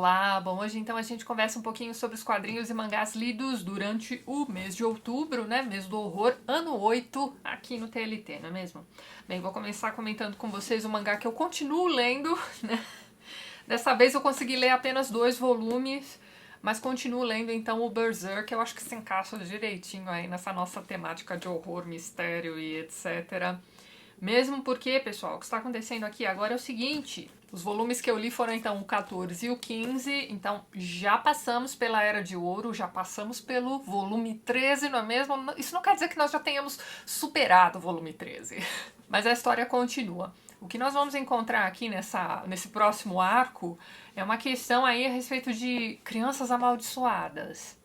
Olá, bom, hoje então a gente conversa um pouquinho sobre os quadrinhos e mangás lidos durante o mês de outubro, né, mês do horror, ano 8, aqui no TLT, não é mesmo? Bem, vou começar comentando com vocês o mangá que eu continuo lendo, né, dessa vez eu consegui ler apenas 2 volumes, mas continuo lendo então o Berserk, que eu acho que se encaixa direitinho aí nessa nossa temática de horror, mistério e etc. Mesmo porque, pessoal, o que está acontecendo aqui agora é o seguinte: os volumes que eu li foram então o 14 e o 15, então já passamos pela Era de Ouro, já passamos pelo volume 13, não é mesmo? Isso não quer dizer que nós já tenhamos superado o volume 13, mas a história continua. O que nós vamos encontrar aqui nesse próximo arco é uma questão aí a respeito de crianças amaldiçoadas.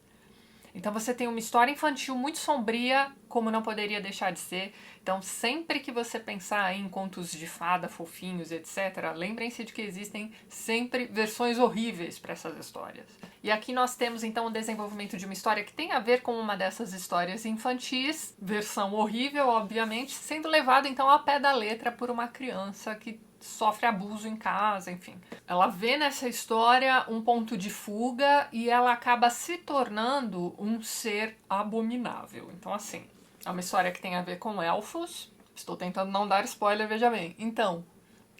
Então você tem uma história infantil muito sombria, como não poderia deixar de ser. Então sempre que você pensar em contos de fada, fofinhos, etc., lembrem-se de que existem sempre versões horríveis para essas histórias. E aqui nós temos então o desenvolvimento de uma história que tem a ver com uma dessas histórias infantis, versão horrível, obviamente, sendo levado então ao pé da letra por uma criança que sofre abuso em casa, enfim. Ela vê nessa história um ponto de fuga e ela acaba se tornando um ser abominável. Então, assim, é uma história que tem a ver com elfos. Estou tentando não dar spoiler, veja bem. Então,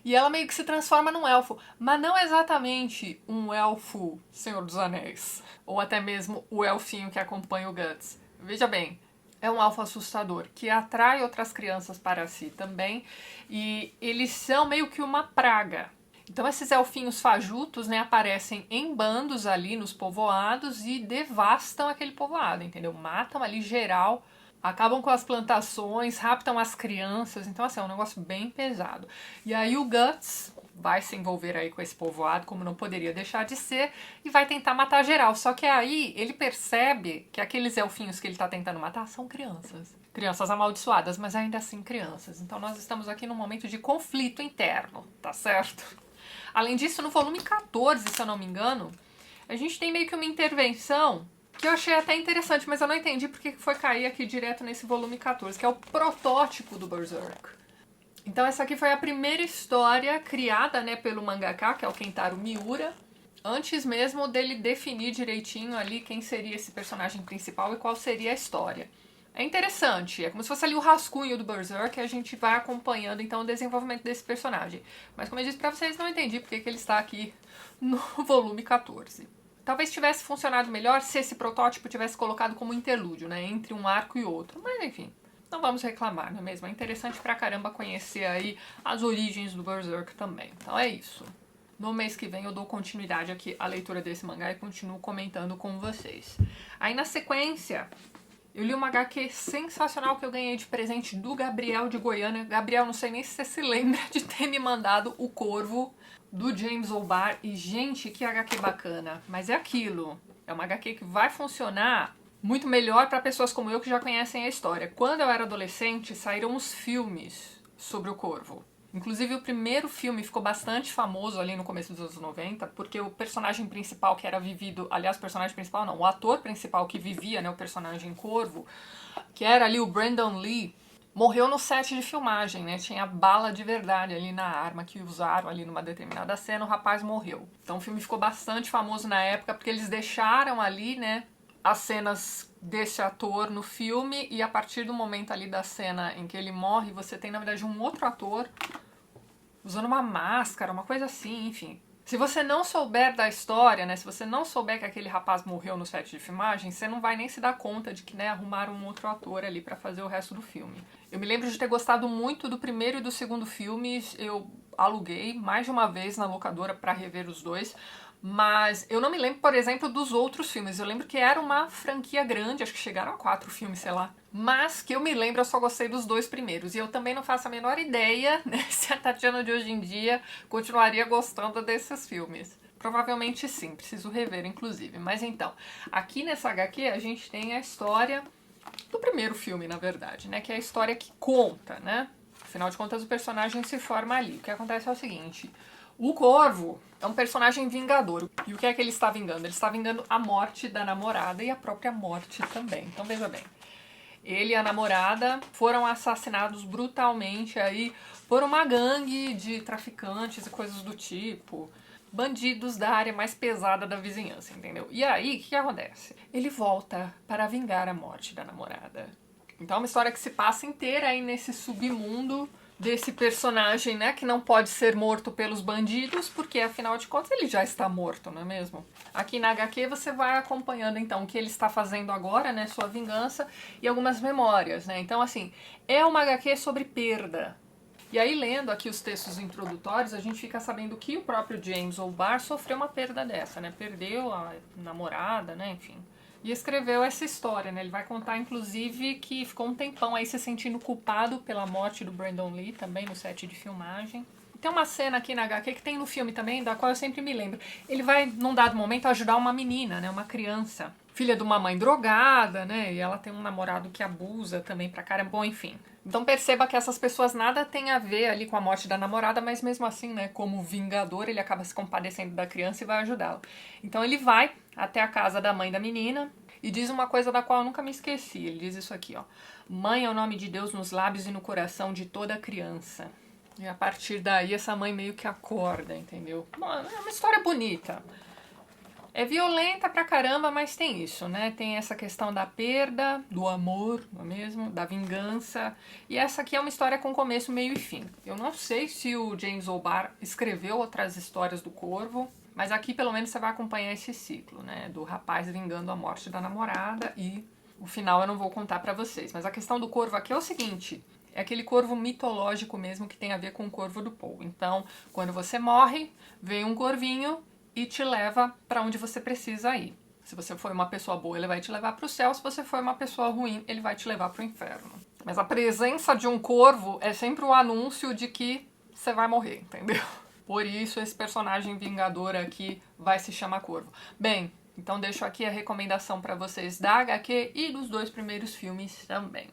e ela meio que se transforma num elfo, mas não exatamente um elfo Senhor dos Anéis, ou até mesmo o elfinho que acompanha o Guts. Veja bem, é um elfo assustador, que atrai outras crianças para si também, e eles são meio que uma praga. Então esses elfinhos fajutos, né, aparecem em bandos ali nos povoados e devastam aquele povoado, entendeu? Matam ali geral, acabam com as plantações, raptam as crianças, então assim, é um negócio bem pesado. E aí o Guts vai se envolver aí com esse povoado, como não poderia deixar de ser, e vai tentar matar geral. Só que aí ele percebe que aqueles elfinhos que ele tá tentando matar são crianças. Crianças amaldiçoadas, mas ainda assim crianças. Então nós estamos aqui num momento de conflito interno, tá certo? Além disso, no volume 14, se eu não me engano, a gente tem meio que uma intervenção que eu achei até interessante, mas eu não entendi porque foi cair aqui direto nesse volume 14, que é o protótipo do Berserk. Então essa aqui foi a primeira história criada, né, pelo mangaka, que é o Kentaro Miura, antes mesmo dele definir direitinho ali quem seria esse personagem principal e qual seria a história. É interessante, é como se fosse ali o rascunho do Berserk, e a gente vai acompanhando então o desenvolvimento desse personagem. Mas como eu disse pra vocês, não entendi porque que ele está aqui no volume 14. Talvez tivesse funcionado melhor se esse protótipo tivesse colocado como interlúdio, né, entre um arco e outro, mas enfim. Não vamos reclamar, não é mesmo? É interessante pra caramba conhecer aí as origens do Berserk também. Então é isso. No mês que vem eu dou continuidade aqui à leitura desse mangá e continuo comentando com vocês. Aí na sequência, eu li uma HQ sensacional que eu ganhei de presente do Gabriel de Goiânia. Gabriel, não sei nem se você se lembra de ter me mandado O Corvo, do James O'Barr. E, gente, que HQ bacana. Mas é aquilo. É uma HQ que vai funcionar muito melhor para pessoas como eu que já conhecem a história. Quando eu era adolescente, saíram os filmes sobre o Corvo. Inclusive o primeiro filme ficou bastante famoso ali no começo dos anos 90, porque o personagem principal que era vivido, aliás, o personagem principal não, o ator principal que vivia, né, o personagem Corvo, que era ali o Brandon Lee, morreu no set de filmagem, né? Tinha bala de verdade ali na arma que usaram ali numa determinada cena, o rapaz morreu. Então o filme ficou bastante famoso na época porque eles deixaram ali, né, as cenas desse ator no filme, e a partir do momento ali da cena em que ele morre, você tem na verdade um outro ator usando uma máscara, uma coisa assim, enfim. Se você não souber da história, né, se você não souber que aquele rapaz morreu no set de filmagem, você não vai nem se dar conta de que, né, arrumaram um outro ator ali pra fazer o resto do filme. Eu me lembro de ter gostado muito do primeiro e do segundo filmes, eu aluguei mais de uma vez na locadora pra rever os dois, mas eu não me lembro, por exemplo, dos outros filmes. Eu lembro que era uma franquia grande, acho que chegaram a 4 filmes, sei lá. Mas que eu me lembro, eu só gostei dos 2 primeiros. E eu também não faço a menor ideia, né, se a Tatiana de hoje em dia continuaria gostando desses filmes. Provavelmente sim, preciso rever, inclusive. Mas então, aqui nessa HQ a gente tem a história do primeiro filme, na verdade, né? Que é a história que conta, né? Afinal de contas, o personagem se forma ali. O que acontece é o seguinte: o Corvo é um personagem vingador. E o que é que ele está vingando? Ele está vingando a morte da namorada e a própria morte também. Então veja bem, ele e a namorada foram assassinados brutalmente aí por uma gangue de traficantes e coisas do tipo. bandidos da área mais pesada da vizinhança, entendeu? E aí, o que acontece? Ele volta para vingar a morte da namorada. Então é uma história que se passa inteira aí nesse submundo desse personagem, né, que não pode ser morto pelos bandidos, porque afinal de contas ele já está morto, não é mesmo? Aqui na HQ você vai acompanhando então o que ele está fazendo agora, né, sua vingança e algumas memórias, né? Então assim, é uma HQ sobre perda. E aí lendo aqui os textos introdutórios, a gente fica sabendo que o próprio James O'Barr sofreu uma perda dessa, né? Perdeu a namorada, né, enfim. E escreveu essa história, né? Ele vai contar, inclusive, que ficou um tempão aí se sentindo culpado pela morte do Brandon Lee, também no set de filmagem. Tem uma cena aqui na HQ que tem no filme também, da qual eu sempre me lembro. Ele vai, num dado momento, ajudar uma menina, né? Uma criança, filha de uma mãe drogada, né? E ela tem um namorado que abusa também pra caramba. Bom, enfim. Então perceba que essas pessoas nada tem a ver ali com a morte da namorada, mas mesmo assim, né? Como vingador, ele acaba se compadecendo da criança e vai ajudá-la. Então ele vai até a casa da mãe da menina e diz uma coisa da qual eu nunca me esqueci. Ele diz isso aqui, ó. Mãe é o nome de Deus nos lábios e no coração de toda criança. E a partir daí essa mãe meio que acorda, entendeu? Bom, é uma história bonita. É violenta pra caramba, mas tem isso, né? Tem essa questão da perda, do amor, não é mesmo? Da vingança. E essa aqui é uma história com começo, meio e fim. Eu não sei se o James O'Barr escreveu outras histórias do Corvo, mas aqui pelo menos você vai acompanhar esse ciclo, né? Do rapaz vingando a morte da namorada e o final eu não vou contar pra vocês. Mas a questão do Corvo aqui é o seguinte: é aquele corvo mitológico mesmo que tem a ver com o Corvo do Poe. Então, quando você morre, vem um corvinho e te leva para onde você precisa ir. Se você for uma pessoa boa, ele vai te levar para o céu. Se você for uma pessoa ruim, ele vai te levar para o inferno. Mas a presença de um corvo é sempre o anúncio de que você vai morrer, entendeu? Por isso esse personagem vingador aqui vai se chamar Corvo. Bem, então deixo aqui a recomendação para vocês da HQ e dos 2 primeiros filmes também.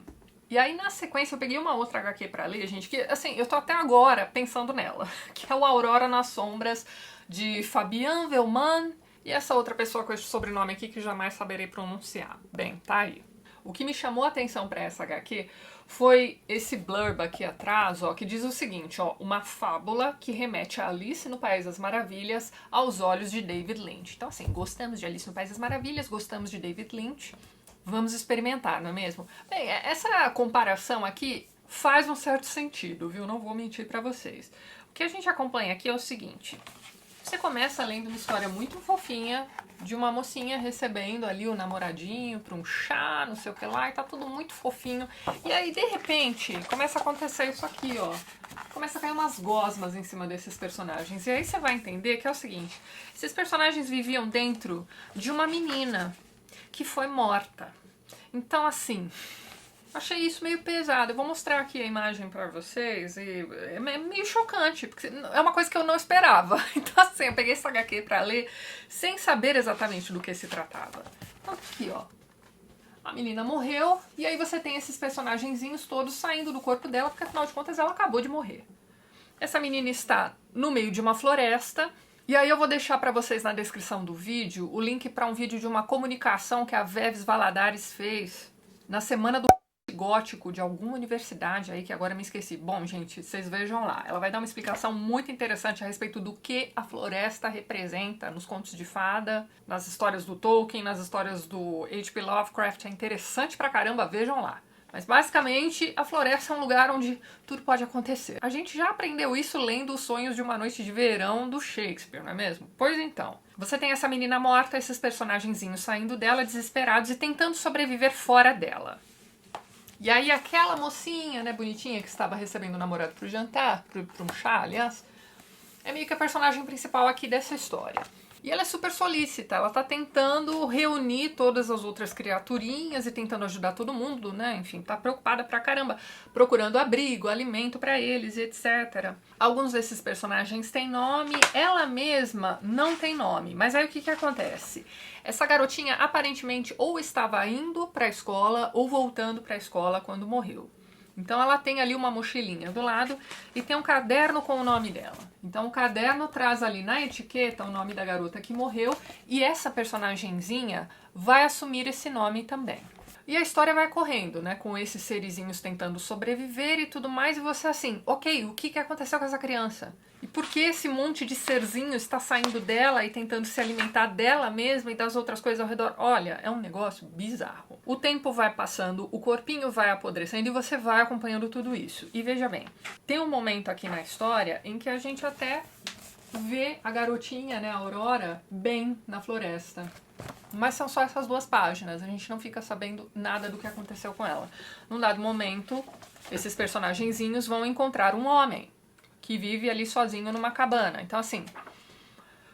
E aí, na sequência, eu peguei uma outra HQ pra ler, gente, que, assim, eu tô até agora pensando nela, que é o Aurora nas Sombras, de Fabian Velman, e essa outra pessoa com esse sobrenome aqui que jamais saberei pronunciar. Bem, tá aí. O que me chamou a atenção pra essa HQ foi esse blurb aqui atrás, ó, que diz o seguinte, ó, uma fábula que remete a Alice no País das Maravilhas aos olhos de David Lynch. Então, assim, gostamos de Alice no País das Maravilhas, gostamos de David Lynch, vamos experimentar, não é mesmo? Bem, essa comparação aqui faz um certo sentido, viu? Não vou mentir pra vocês. O que a gente acompanha aqui é o seguinte: você começa lendo uma história muito fofinha de uma mocinha recebendo ali o namoradinho pra um chá, não sei o que lá, e tá tudo muito fofinho. E aí, de repente, começa a acontecer isso aqui, ó. Começa a cair umas gosmas em cima desses personagens. E aí você vai entender que é o seguinte: esses personagens viviam dentro de uma menina que foi morta. Então, assim, achei isso meio pesado. Eu vou mostrar aqui a imagem pra vocês e é meio chocante, porque é uma coisa que eu não esperava. Então, assim, eu peguei essa HQ pra ler sem saber exatamente do que se tratava. Então, aqui, ó. A menina morreu e aí você tem esses personagenzinhos todos saindo do corpo dela, porque afinal de contas ela acabou de morrer. Essa menina está no meio de uma floresta. E aí eu vou deixar para vocês na descrição do vídeo o link para um vídeo de uma comunicação que a Veves Valadares fez na semana do gótico de alguma universidade aí, que agora eu me esqueci. Bom, gente, vocês vejam lá. Ela vai dar uma explicação muito interessante a respeito do que a floresta representa nos contos de fada, nas histórias do Tolkien, nas histórias do H.P. Lovecraft. É interessante pra caramba, vejam lá. Mas basicamente a floresta é um lugar onde tudo pode acontecer. A gente já aprendeu isso lendo Os Sonhos de uma Noite de Verão do Shakespeare, não é mesmo? Pois então, você tem essa menina morta, esses personagenzinhos saindo dela desesperados e tentando sobreviver fora dela. E aí aquela mocinha, né, bonitinha, que estava recebendo o namorado pro jantar, pro um chá, aliás, é meio que a personagem principal aqui dessa história. E ela é super solícita, ela tá tentando reunir todas as outras criaturinhas e tentando ajudar todo mundo, né? Enfim, tá preocupada pra caramba, procurando abrigo, alimento pra eles, etc. Alguns desses personagens têm nome, ela mesma não tem nome. Mas aí o que acontece? Essa garotinha aparentemente ou estava indo pra escola ou voltando pra escola quando morreu. Então ela tem ali uma mochilinha do lado e tem um caderno com o nome dela. Então o caderno traz ali na etiqueta o nome da garota que morreu e essa personagenzinha vai assumir esse nome também. E a história vai correndo, né, com esses serizinhos tentando sobreviver e tudo mais, e você assim, ok, o que aconteceu com essa criança? E por que esse monte de serzinho está saindo dela e tentando se alimentar dela mesma e das outras coisas ao redor? Olha, é um negócio bizarro. O tempo vai passando, o corpinho vai apodrecendo e você vai acompanhando tudo isso. E veja bem, tem um momento aqui na história em que a gente até vê a garotinha, né, a Aurora, bem na floresta. Mas são só essas 2 páginas, a gente não fica sabendo nada do que aconteceu com ela. Num dado momento, esses personagenzinhos vão encontrar um homem que vive ali sozinho numa cabana. Então, assim,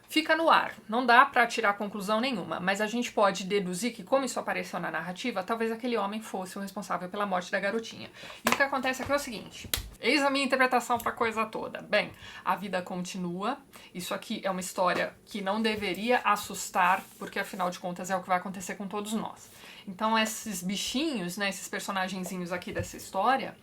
fica no ar. Não dá pra tirar conclusão nenhuma, mas a gente pode deduzir que, como isso apareceu na narrativa, talvez aquele homem fosse o responsável pela morte da garotinha. E o que acontece aqui é o seguinte: eis a minha interpretação pra coisa toda. Bem, a vida continua. Isso aqui é uma história que não deveria assustar, porque afinal de contas é o que vai acontecer com todos nós. Então esses bichinhos, né, esses personagenzinhos aqui dessa história,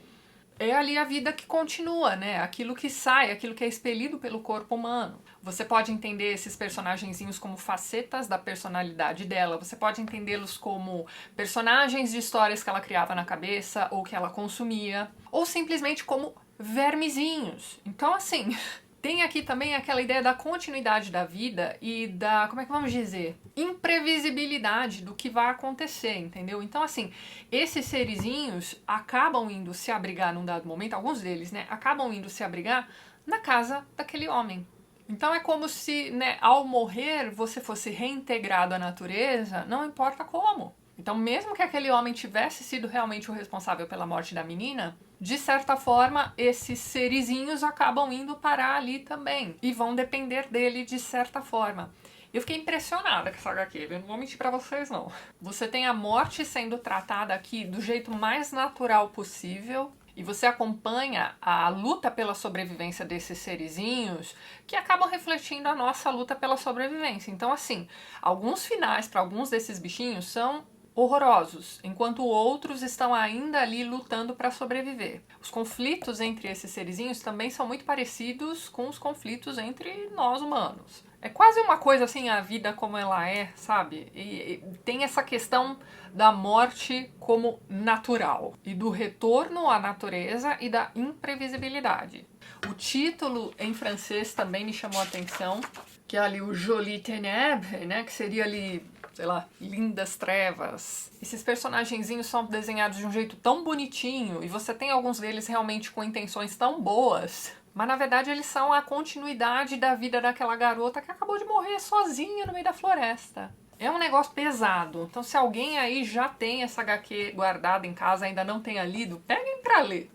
é ali a vida que continua, né? Aquilo que sai, aquilo que é expelido pelo corpo humano. Você pode entender esses personagenzinhos como facetas da personalidade dela, você pode entendê-los como personagens de histórias que ela criava na cabeça ou que ela consumia, ou simplesmente como vermezinhos. Então, assim, tem aqui também aquela ideia da continuidade da vida e da, como é que vamos dizer, imprevisibilidade do que vai acontecer, entendeu? Então, assim, esses serizinhos acabam indo se abrigar num dado momento, alguns deles, né, acabam indo se abrigar na casa daquele homem. Então é como se, né, ao morrer você fosse reintegrado à natureza, não importa como. Então, mesmo que aquele homem tivesse sido realmente o responsável pela morte da menina, de certa forma, esses serizinhos acabam indo parar ali também. E vão depender dele de certa forma. Eu fiquei impressionada com essa HQ, eu não vou mentir pra vocês não. Você tem a morte sendo tratada aqui do jeito mais natural possível. E você acompanha a luta pela sobrevivência desses serizinhos que acabam refletindo a nossa luta pela sobrevivência. Então, assim, alguns finais para alguns desses bichinhos são horrorosos, enquanto outros estão ainda ali lutando para sobreviver. Os conflitos entre esses serizinhos também são muito parecidos com os conflitos entre nós humanos. É quase uma coisa assim, a vida como ela é, sabe? E tem essa questão da morte como natural e do retorno à natureza e da imprevisibilidade. O título em francês também me chamou a atenção, que é ali o Jolies Ténèbres, né? Que seria ali, sei lá, lindas trevas. Esses personagenzinhos são desenhados de um jeito tão bonitinho e você tem alguns deles realmente com intenções tão boas, mas na verdade eles são a continuidade da vida daquela garota que acabou de morrer sozinha no meio da floresta. É um negócio pesado, então se alguém aí já tem essa HQ guardada em casa, ainda não tenha lido, peguem pra ler.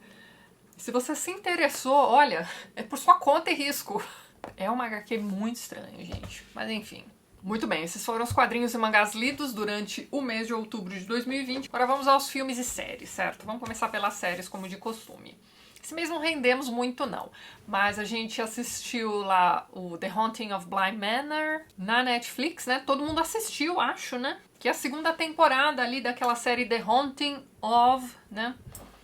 Se você se interessou, olha, é por sua conta e risco. É uma HQ muito estranha, gente, mas enfim. Muito bem, esses foram os quadrinhos e mangás lidos durante o mês de outubro de 2020. Agora vamos aos filmes e séries, certo? Vamos começar pelas séries, como de costume. Esse mês não rendemos muito, não. Mas a gente assistiu lá o The Haunting of Bly Manor na Netflix, né? Todo mundo assistiu, acho, né? Que é a segunda temporada ali daquela série The Haunting of, né?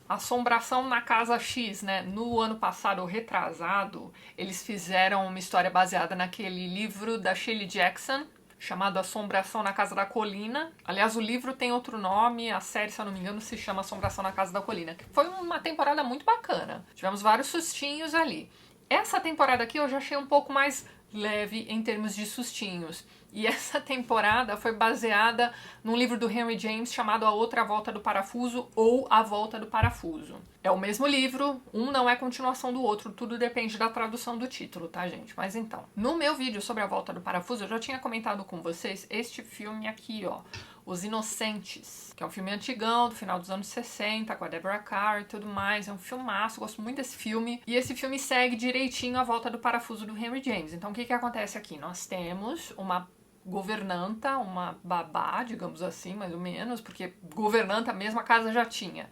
Assombração na Casa X, né? No ano passado, ou retrasado, eles fizeram uma história baseada naquele livro da Shirley Jackson, chamado Assombração na Casa da Colina. Aliás, o livro tem outro nome, a série, se eu não me engano, se chama Assombração na Casa da Colina. Foi uma temporada muito bacana. Tivemos vários sustinhos ali. Essa temporada aqui eu já achei um pouco mais leve em termos de sustinhos. E essa temporada foi baseada num livro do Henry James chamado A Outra Volta do Parafuso ou A Volta do Parafuso. É o mesmo livro, um não é continuação do outro, tudo depende da tradução do título, tá, gente? Mas então, no meu vídeo sobre A Volta do Parafuso, eu já tinha comentado com vocês este filme aqui, ó, Os Inocentes, que é um filme antigão, do final dos anos 60, com a Deborah Kerr e tudo mais. É um filmaço, gosto muito desse filme. E esse filme segue direitinho A Volta do Parafuso do Henry James. Então, o que acontece aqui? Nós temos uma governanta, uma babá, digamos assim, mais ou menos, porque governanta mesmo a casa já tinha.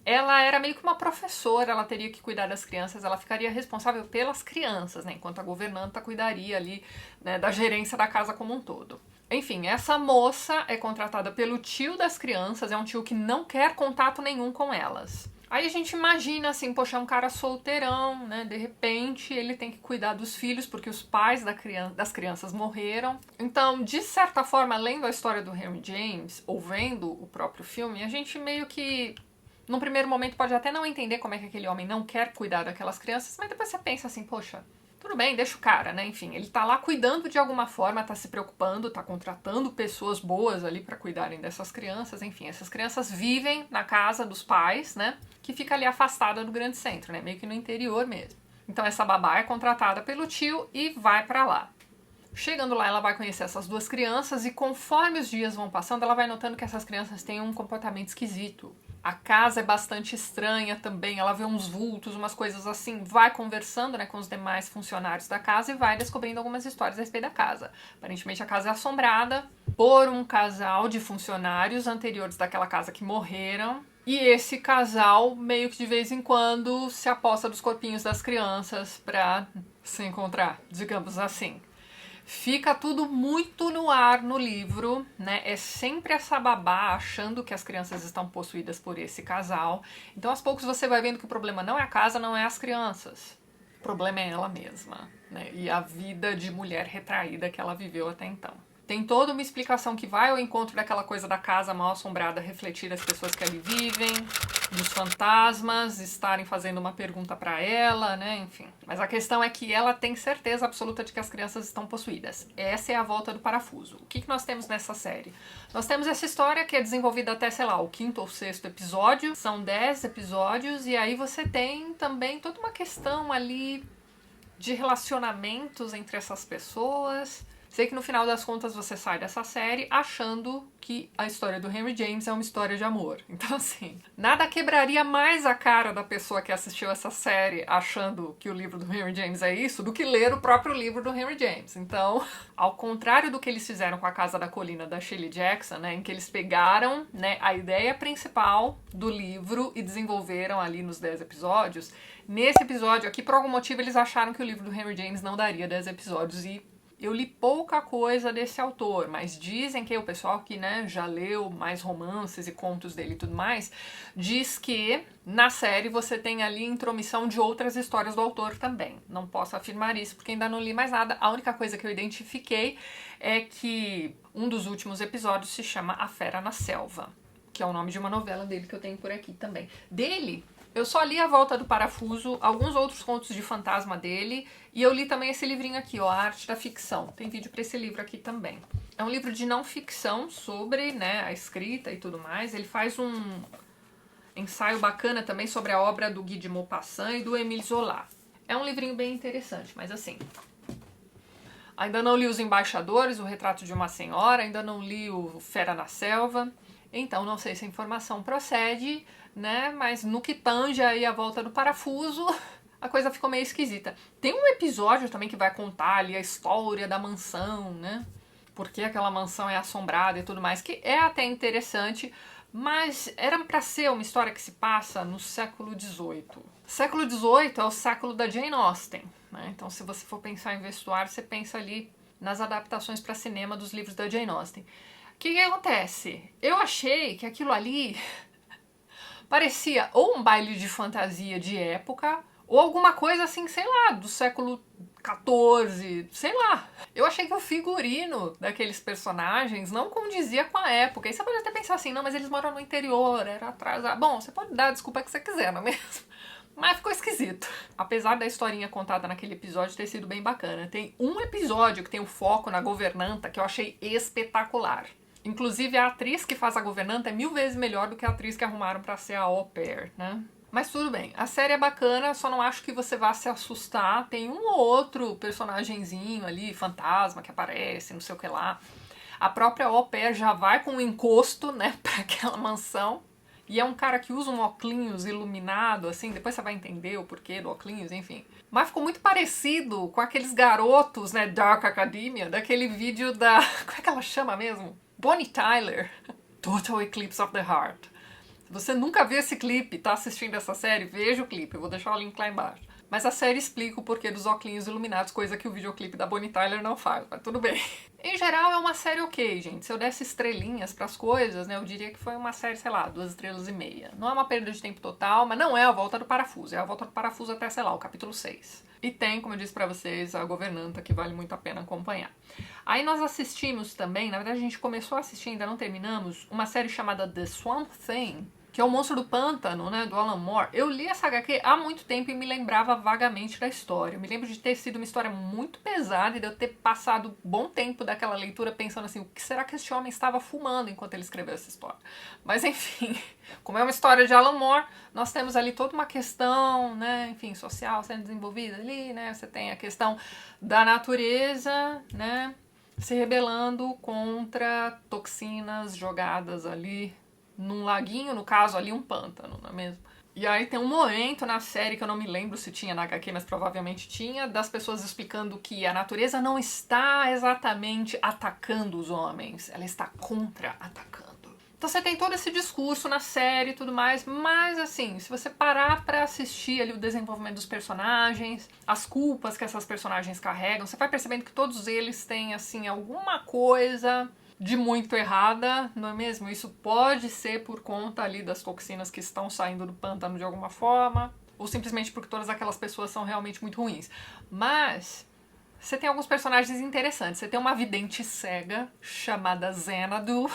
Ela era meio que uma professora, ela teria que cuidar das crianças, ela ficaria responsável pelas crianças, né, enquanto a governanta cuidaria ali, né, da gerência da casa como um todo. Enfim, essa moça é contratada pelo tio das crianças, é um tio que não quer contato nenhum com elas. Aí a gente imagina assim, poxa, é um cara solteirão, né? De repente ele tem que cuidar dos filhos porque os pais das crianças morreram. Então, de certa forma, lendo a história do Henry James, ou vendo o próprio filme, a gente meio que, num primeiro momento, pode até não entender como é que aquele homem não quer cuidar daquelas crianças, mas depois você pensa assim, poxa, tudo bem, deixa o cara, né? Enfim, ele tá lá cuidando de alguma forma, tá se preocupando, tá contratando pessoas boas ali para cuidarem dessas crianças. Enfim, essas crianças vivem na casa dos pais, né? Que fica ali afastada do grande centro, né? Meio que no interior mesmo. Então essa babá é contratada pelo tio e vai para lá. Chegando lá, ela vai conhecer essas duas crianças e conforme os dias vão passando, ela vai notando que essas crianças têm um comportamento esquisito. A casa é bastante estranha também, ela vê uns vultos, umas coisas assim, vai conversando, né, com os demais funcionários da casa e vai descobrindo algumas histórias a respeito da casa. Aparentemente a casa é assombrada por um casal de funcionários anteriores daquela casa que morreram. E esse casal meio que de vez em quando se aposta dos corpinhos das crianças pra se encontrar, digamos assim. Fica tudo muito no ar no livro, né? É sempre essa babá achando que as crianças estão possuídas por esse casal. Então, aos poucos, você vai vendo que o problema não é a casa, não é as crianças. O problema é ela mesma, né? E a vida de mulher retraída que ela viveu até então. Tem toda uma explicação que vai ao encontro daquela coisa da casa mal assombrada refletir as pessoas que ali vivem, dos fantasmas estarem fazendo uma pergunta para ela, né? Enfim. Mas a questão é que ela tem certeza absoluta de que as crianças estão possuídas. Essa é a volta do parafuso. O que nós temos nessa série? Nós temos essa história que é desenvolvida até, sei lá, o 5º ou 6º episódio. São 10 episódios e aí você tem também toda uma questão ali de relacionamentos entre essas pessoas. Sei que no final das contas você sai dessa série achando que a história do Henry James é uma história de amor. Então, assim, nada quebraria mais a cara da pessoa que assistiu essa série achando que o livro do Henry James é isso do que ler o próprio livro do Henry James. Então, ao contrário do que eles fizeram com A Casa da Colina da Shirley Jackson, né, em que eles pegaram, né, a ideia principal do livro e desenvolveram ali nos 10 episódios, nesse episódio aqui, por algum motivo, eles acharam que o livro do Henry James não daria 10 episódios e eu li pouca coisa desse autor, mas dizem que o pessoal que, né, já leu mais romances e contos dele e tudo mais, diz que na série você tem ali intromissão de outras histórias do autor também. Não posso afirmar isso porque ainda não li mais nada. A única coisa que eu identifiquei é que um dos últimos episódios se chama A Fera na Selva, que é o nome de uma novela dele que eu tenho por aqui também. Dele, eu só li A Volta do Parafuso, alguns outros contos de fantasma dele, e eu li também esse livrinho aqui, ó, A Arte da Ficção. Tem vídeo para esse livro aqui também. É um livro de não ficção sobre, né, a escrita e tudo mais. Ele faz um ensaio bacana também sobre a obra do Guy de Maupassant e do Émile Zola. É um livrinho bem interessante, mas assim, ainda não li Os Embaixadores, O Retrato de uma Senhora, ainda não li o Fera na Selva. Então, não sei se a informação procede, né? Mas no que tange aí a volta do parafuso, a coisa ficou meio esquisita. Tem um episódio também que vai contar ali a história da mansão, né? Por que aquela mansão é assombrada e tudo mais, que é até interessante, mas era para ser uma história que se passa no século XVIII. Século XVIII é o século da Jane Austen, né? Então, se você for pensar em vestuário, você pensa ali nas adaptações para cinema dos livros da Jane Austen. O que acontece? Eu achei que aquilo ali parecia ou um baile de fantasia de época, ou alguma coisa assim, sei lá, do século XIV, sei lá. Eu achei que o figurino daqueles personagens não condizia com a época. E você pode até pensar assim, não, mas eles moram no interior, era atrasado. Bom, você pode dar a desculpa que você quiser, não é mesmo? Mas ficou esquisito. Apesar da historinha contada naquele episódio ter sido bem bacana. Tem um episódio que tem o foco na governanta que eu achei espetacular. Inclusive, a atriz que faz a governanta é 1000 vezes melhor do que a atriz que arrumaram pra ser a au pair, né? Mas tudo bem, a série é bacana, só não acho que você vá se assustar. Tem um ou outro personagenzinho ali, fantasma, que aparece, não sei o que lá. A própria au pair já vai com um encosto, né, pra aquela mansão. E é um cara que usa um óculos iluminado, assim, depois você vai entender o porquê do óculos, enfim. Mas ficou muito parecido com aqueles garotos, né, Dark Academia, daquele vídeo da... Como é que ela chama mesmo? Bonnie Tyler. Total Eclipse of the Heart. Se você nunca viu esse clipe, tá assistindo essa série, veja o clipe, eu vou deixar o link lá embaixo. Mas a série explica o porquê dos óculos iluminados, coisa que o videoclipe da Bonnie Tyler não faz, mas tudo bem. Em geral é uma série ok, gente. Se eu desse estrelinhas pras coisas, né, eu diria que foi uma série, sei lá, 2,5 estrelas. Não é uma perda de tempo total, mas não é a volta do parafuso. É a volta do parafuso até, sei lá, o capítulo 6. E tem, como eu disse pra vocês, a governanta, que vale muito a pena acompanhar. Aí nós assistimos também, na verdade a gente começou a assistir, ainda não terminamos, uma série chamada The Swamp Thing, que é o Monstro do Pântano, né, do Alan Moore. Eu li essa HQ há muito tempo e me lembrava vagamente da história. Eu me lembro de ter sido uma história muito pesada e de eu ter passado bom tempo daquela leitura pensando assim, o que será que este homem estava fumando enquanto ele escreveu essa história? Mas enfim, como é uma história de Alan Moore, nós temos ali toda uma questão, né, enfim, social sendo desenvolvida ali, né, você tem a questão da natureza, né, se rebelando contra toxinas jogadas ali num laguinho, no caso ali um pântano, não é mesmo? E aí tem um momento na série que eu não me lembro se tinha na HQ, mas provavelmente tinha, das pessoas explicando que a natureza não está exatamente atacando os homens, ela está contra-atacando. Então você tem todo esse discurso na série e tudo mais, mas assim, se você parar pra assistir ali o desenvolvimento dos personagens, as culpas que essas personagens carregam, você vai percebendo que todos eles têm, assim, alguma coisa de muito errada, não é mesmo? Isso pode ser por conta ali das toxinas que estão saindo do pântano de alguma forma, ou simplesmente porque todas aquelas pessoas são realmente muito ruins. Mas você tem alguns personagens interessantes. Você tem uma vidente cega chamada Xanadu,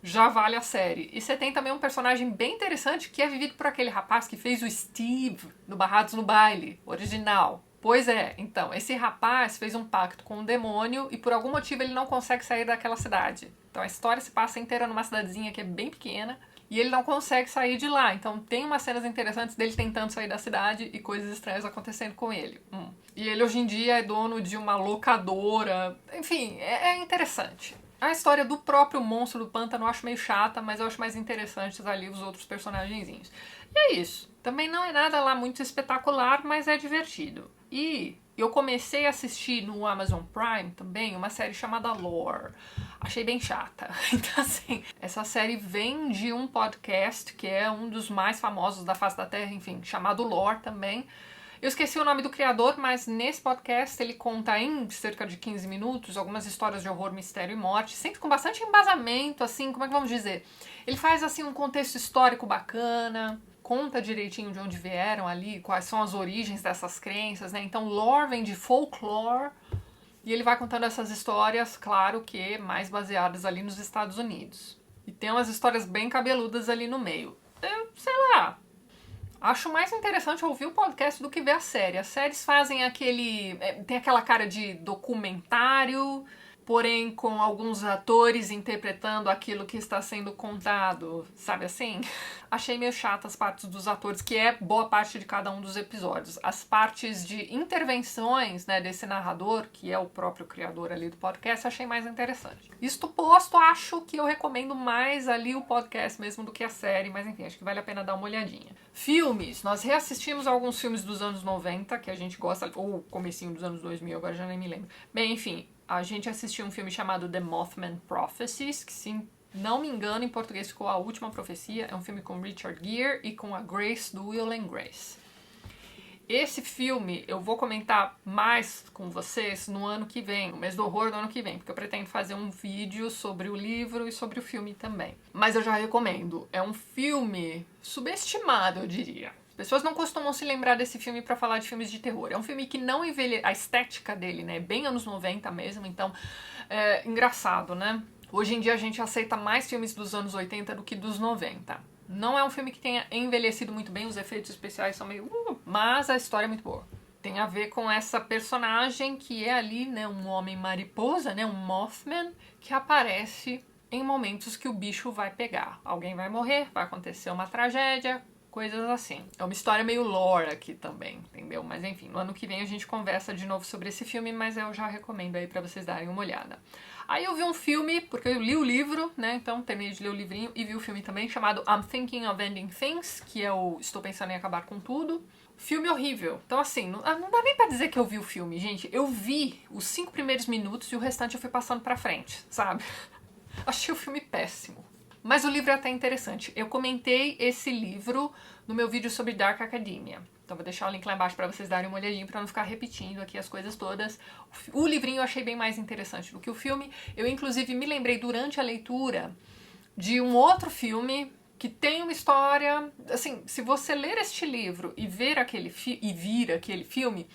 já vale a série. E você tem também um personagem bem interessante que é vivido por aquele rapaz que fez o Steve no Barrados no Baile, original. Pois é, então, esse rapaz fez um pacto com um demônio e por algum motivo ele não consegue sair daquela cidade. Então a história se passa inteira numa cidadezinha que é bem pequena e ele não consegue sair de lá. Então tem umas cenas interessantes dele tentando sair da cidade e coisas estranhas acontecendo com ele. E ele hoje em dia é dono de uma locadora. Enfim, é interessante. A história do próprio monstro do pântano eu acho meio chata, mas eu acho mais interessantes ali os outros personagenzinhos. E é isso. Também não é nada lá muito espetacular, mas é divertido. E eu comecei a assistir no Amazon Prime também uma série chamada Lore. Achei bem chata. Então, assim, essa série vem de um podcast que é um dos mais famosos da face da Terra, enfim, chamado Lore também. Eu esqueci o nome do criador, mas nesse podcast ele conta em cerca de 15 minutos algumas histórias de horror, mistério e morte, sempre com bastante embasamento, assim, como é que vamos dizer? Ele faz, assim, um contexto histórico bacana, conta direitinho de onde vieram ali, quais são as origens dessas crenças, né? Então, lore vem de folklore, e ele vai contando essas histórias, claro que mais baseadas ali nos Estados Unidos. E tem umas histórias bem cabeludas ali no meio. Eu, sei lá, acho mais interessante ouvir o podcast do que ver a série. As séries fazem tem aquela cara de documentário, porém com alguns atores interpretando aquilo que está sendo contado, sabe assim? Achei meio chata as partes dos atores, que é boa parte de cada um dos episódios. As partes de intervenções, né, desse narrador, que é o próprio criador ali do podcast, achei mais interessante. Isto posto, acho que eu recomendo mais ali o podcast mesmo do que a série, mas enfim, acho que vale a pena dar uma olhadinha. Filmes, nós reassistimos alguns filmes dos anos 90, que a gente gosta, ou comecinho dos anos 2000, agora já nem me lembro. Bem, enfim, a gente assistiu um filme chamado The Mothman Prophecies, que se não me engano em português ficou A Última Profecia. É um filme com Richard Gere e com a Grace do Will and Grace. Esse filme eu vou comentar mais com vocês no ano que vem, no mês do horror do ano que vem, porque eu pretendo fazer um vídeo sobre o livro e sobre o filme também. Mas eu já recomendo. É um filme subestimado, eu diria. As pessoas não costumam se lembrar desse filme pra falar de filmes de terror. É um filme que não envelhece... A estética dele, né? Bem anos 90 mesmo, então é engraçado, né? Hoje em dia a gente aceita mais filmes dos anos 80 do que dos 90. Não é um filme que tenha envelhecido muito bem, os efeitos especiais são meio... mas a história é muito boa. Tem a ver com essa personagem que é ali, né, um homem mariposa, né, um Mothman, que aparece em momentos que o bicho vai pegar. Alguém vai morrer, vai acontecer uma tragédia, coisas assim. É uma história meio lore aqui também, entendeu? Mas enfim, no ano que vem a gente conversa de novo sobre esse filme, mas eu já recomendo aí pra vocês darem uma olhada. Aí eu vi um filme, porque eu li o livro, né, então terminei de ler o livrinho e vi o filme também, chamado I'm Thinking of Ending Things, que é o Estou Pensando em Acabar com Tudo. Filme horrível. Então assim, não dá nem pra dizer que eu vi o filme, gente. Eu vi os 5 primeiros minutos e o restante eu fui passando pra frente, sabe? Achei o filme péssimo. Mas o livro é até interessante. Eu comentei esse livro no meu vídeo sobre Dark Academia. Então vou deixar o link lá embaixo para vocês darem uma olhadinha, para não ficar repetindo aqui as coisas todas. O livrinho eu achei bem mais interessante do que o filme. Eu inclusive me lembrei durante a leitura de um outro filme que tem uma história, assim, se você ler este livro e vir aquele filme,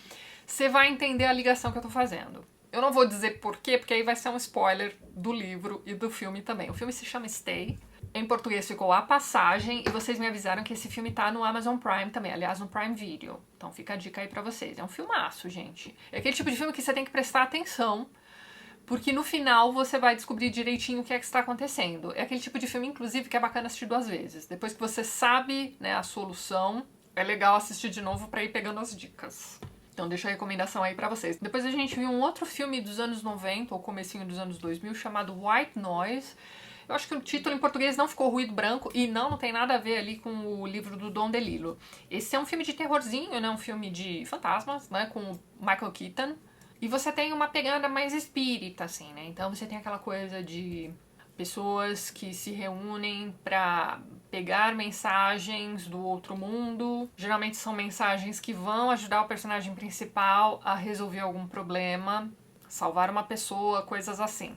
você vai entender a ligação que eu tô fazendo. Eu não vou dizer por quê, porque aí vai ser um spoiler do livro e do filme também. O filme se chama Stay. Em português ficou A Passagem, e vocês me avisaram que esse filme tá no Amazon Prime também, aliás, no Prime Video. Então fica a dica aí pra vocês. É um filmaço, gente. É aquele tipo de filme que você tem que prestar atenção, porque no final você vai descobrir direitinho o que é que está acontecendo. É aquele tipo de filme, inclusive, que é bacana assistir 2 vezes. Depois que você sabe, né, a solução, é legal assistir de novo pra ir pegando as dicas. Então deixa a recomendação aí pra vocês. Depois a gente viu um outro filme dos anos 90, ou comecinho dos anos 2000, chamado White Noise. Eu acho que o título em português não ficou Ruído Branco, e não tem nada a ver ali com o livro do Don DeLillo. Esse é um filme de terrorzinho, né, um filme de fantasmas, né, com o Michael Keaton. E você tem uma pegada mais espírita, assim, né, então você tem aquela coisa de pessoas que se reúnem pra pegar mensagens do outro mundo. Geralmente são mensagens que vão ajudar o personagem principal a resolver algum problema, salvar uma pessoa, coisas assim.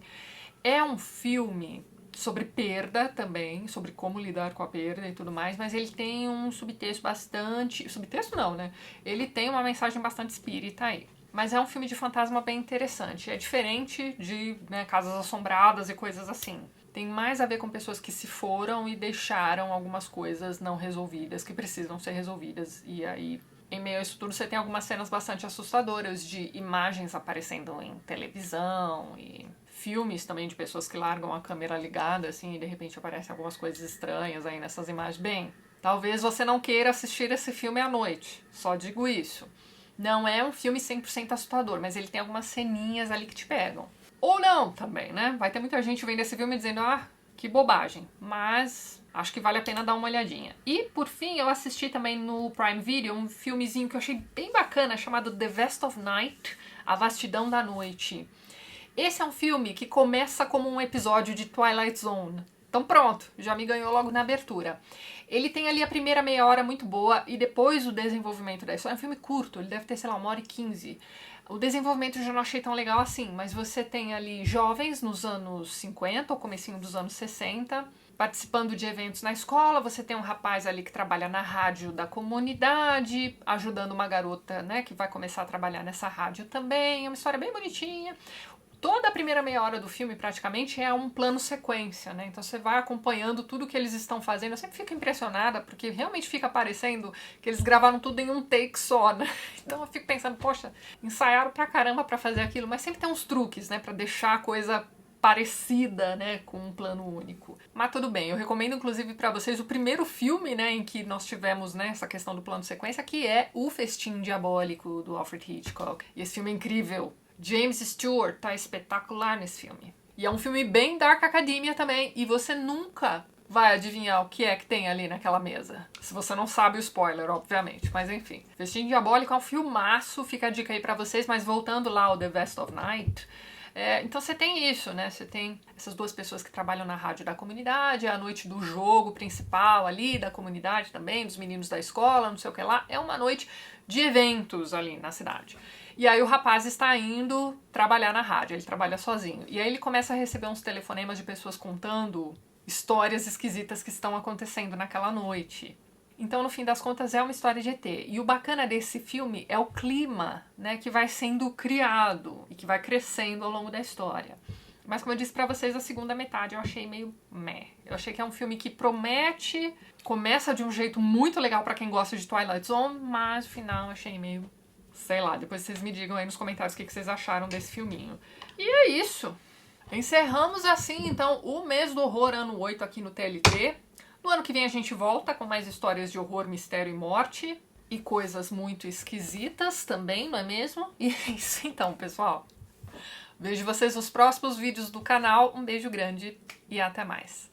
É um filme sobre perda também, sobre como lidar com a perda e tudo mais, mas ele tem um subtexto bastante... Subtexto não, né? Ele tem uma mensagem bastante espírita aí. Mas é um filme de fantasma bem interessante. É diferente de, né, Casas Assombradas e coisas assim. Tem mais a ver com pessoas que se foram e deixaram algumas coisas não resolvidas, que precisam ser resolvidas. E aí, em meio a isso tudo, você tem algumas cenas bastante assustadoras de imagens aparecendo em televisão e filmes também de pessoas que largam a câmera ligada, assim, e de repente aparecem algumas coisas estranhas aí nessas imagens. Bem, talvez você não queira assistir esse filme à noite, só digo isso. Não é um filme 100% assustador, mas ele tem algumas ceninhas ali que te pegam. Ou não também, né? Vai ter muita gente vendo esse filme dizendo, ah, que bobagem. Mas acho que vale a pena dar uma olhadinha. E, por fim, eu assisti também no Prime Video um filmezinho que eu achei bem bacana, chamado The Vast of Night, A Vastidão da Noite. Esse é um filme que começa como um episódio de Twilight Zone. Então pronto, já me ganhou logo na abertura. Ele tem ali a primeira meia hora muito boa e depois o desenvolvimento da história. É um filme curto, ele deve ter, sei lá, 1h15. O desenvolvimento eu já não achei tão legal assim, mas você tem ali jovens nos anos 50 ou comecinho dos anos 60, participando de eventos na escola. Você tem um rapaz ali que trabalha na rádio da comunidade, ajudando uma garota, né, que vai começar a trabalhar nessa rádio também. É uma história bem bonitinha. Toda a primeira meia hora do filme, praticamente, é um plano sequência, né? Então você vai acompanhando tudo que eles estão fazendo. Eu sempre fico impressionada, porque realmente fica parecendo que eles gravaram tudo em um take só, né? Então eu fico pensando, poxa, ensaiaram pra caramba pra fazer aquilo, mas sempre tem uns truques, né? Pra deixar a coisa parecida, né, com um plano único. Mas tudo bem, eu recomendo inclusive pra vocês o primeiro filme, né, em que nós tivemos, né, essa questão do plano sequência, que é O Festim Diabólico, do Alfred Hitchcock. E esse filme é incrível. James Stewart tá espetacular nesse filme. E é um filme bem Dark Academia também, e você nunca vai adivinhar o que é que tem ali naquela mesa. Se você não sabe o spoiler, obviamente, mas enfim. Festim Diabólico é um filmaço, fica a dica aí pra vocês, mas voltando lá ao The Vast of Night... então você tem isso, né? Você tem essas duas pessoas que trabalham na rádio da comunidade, a noite do jogo principal ali da comunidade também, dos meninos da escola, não sei o que lá. É uma noite de eventos ali na cidade. E aí o rapaz está indo trabalhar na rádio, ele trabalha sozinho. E aí ele começa a receber uns telefonemas de pessoas contando histórias esquisitas que estão acontecendo naquela noite. Então, no fim das contas, é uma história de ET. E o bacana desse filme é o clima, né, que vai sendo criado e que vai crescendo ao longo da história. Mas, como eu disse pra vocês, a segunda metade eu achei meio meh. Eu achei que é um filme que promete, começa de um jeito muito legal pra quem gosta de Twilight Zone, mas no final eu achei meio, sei lá, depois vocês me digam aí nos comentários o que vocês acharam desse filminho. E é isso. Encerramos assim, então, o mês do horror ano 8 aqui no TLT. No ano que vem a gente volta com mais histórias de horror, mistério e morte. E coisas muito esquisitas também, não é mesmo? E é isso então, pessoal. Vejo vocês nos próximos vídeos do canal. Um beijo grande e até mais.